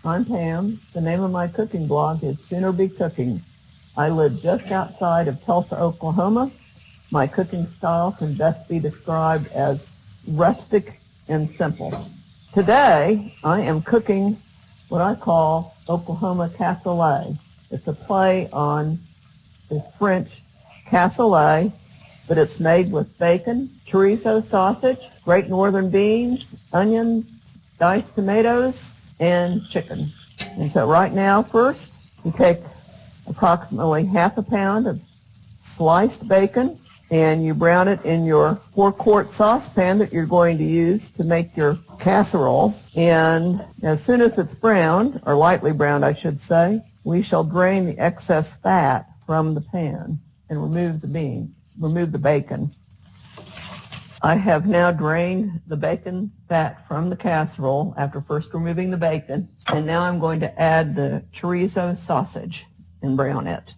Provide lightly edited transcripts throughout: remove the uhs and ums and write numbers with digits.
I'm Pam. The name of my cooking blog is Sooner Be Cooking. I live just outside of Tulsa, Oklahoma. My cooking style can best be described as rustic and simple. Today, I am cooking what I call Oklahoma cassoulet. It's a play on the French cassoulet, but it's made with bacon, chorizo sausage, great northern beans, onions, diced tomatoes, and chicken. And so right now, first, you take approximately half a pound of sliced bacon, and you brown it in your 4-quart saucepan that you're going to use to make your casserole. And as soon as it's browned, or lightly browned, I should say, we shall drain the excess fat from the pan and remove the bacon. I have now drained the bacon fat from the casserole after first removing the bacon, and now I'm going to add the chorizo sausage and brown it.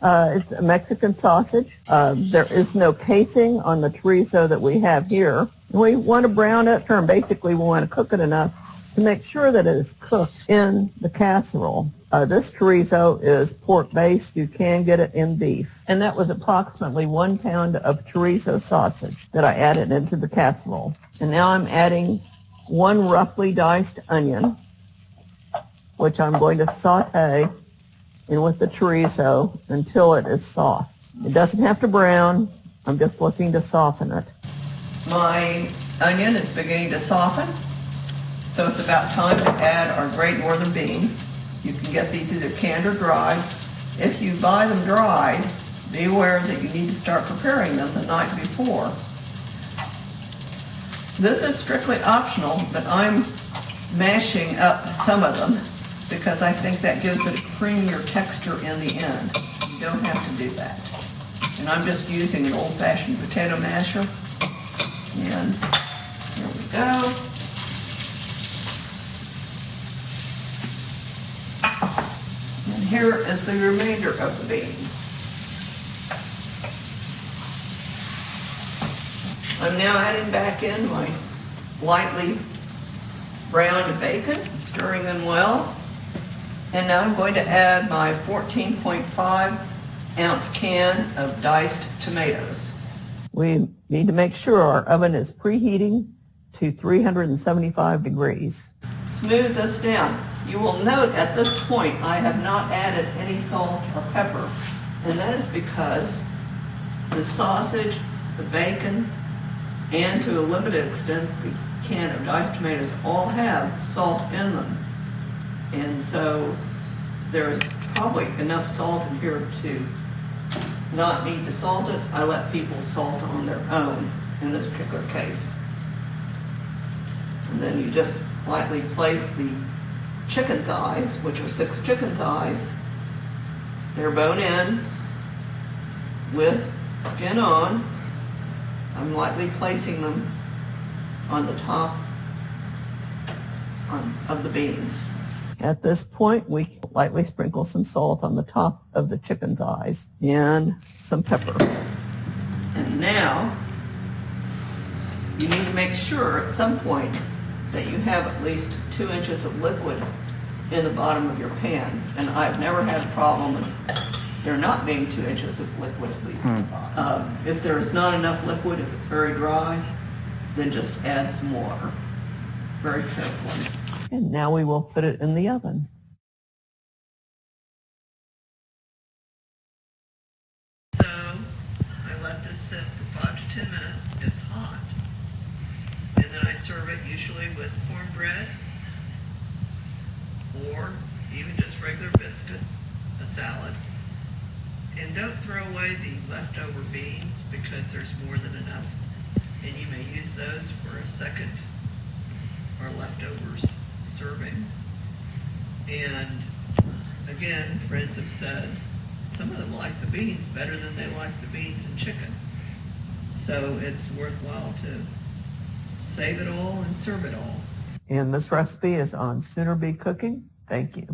It's a Mexican sausage. There is no casing on the chorizo that we have here. We want to brown it, or basically we want to cook it enough to make sure that it is cooked in the casserole. This chorizo is pork-based. You can get it in beef. And that was approximately 1 pound of chorizo sausage that I added into the casserole. And now I'm adding 1 roughly diced onion, which I'm going to saute in with the chorizo until it is soft. It doesn't have to brown. I'm just looking to soften it. My onion is beginning to soften, so it's about time to add our great northern beans. You can get these either canned or dried. If you buy them dried, be aware that you need to start preparing them the night before. This is strictly optional, but I'm mashing up some of them because I think that gives it a creamier texture in the end. You don't have to do that. And I'm just using an old-fashioned potato masher. And here we go. And here is the remainder of the beans. I'm now adding back in my lightly browned bacon, stirring them well. And now I'm going to add my 14.5 ounce can of diced tomatoes. We need to make sure our oven is preheating to 375 degrees. Smooth this down. You will note at this point I have not added any salt or pepper, and that is because the sausage, the bacon, and to a limited extent the can of diced tomatoes all have salt in them. And so there's probably enough salt in here to not need to salt it. I let people salt on their own in this particular case. And then you just lightly place the chicken thighs, which are 6 chicken thighs. They're bone in with skin on. I'm lightly placing them on the top of the beans. At this point, we lightly sprinkle some salt on the top of the chicken thighs and some pepper. And now, you need to make sure at some point that you have at least 2 inches of liquid in the bottom of your pan. And I've never had a problem with there not being 2 inches of liquid at least in the bottom. If there's not enough liquid, if it's very dry, then just add some water very carefully. And now we will put it in the oven. So I let this sit for 5 to 10 minutes. It's hot. And then I serve it usually with cornbread or even just regular biscuits, a salad. And don't throw away the leftover beans because there's more than enough. And you may use those for a second or leftovers serving. And again, friends have said some of them like the beans better than they like the beans and chicken. So it's worthwhile to save it all and serve it all. And this recipe is on Sooner Be Cooking. Thank you.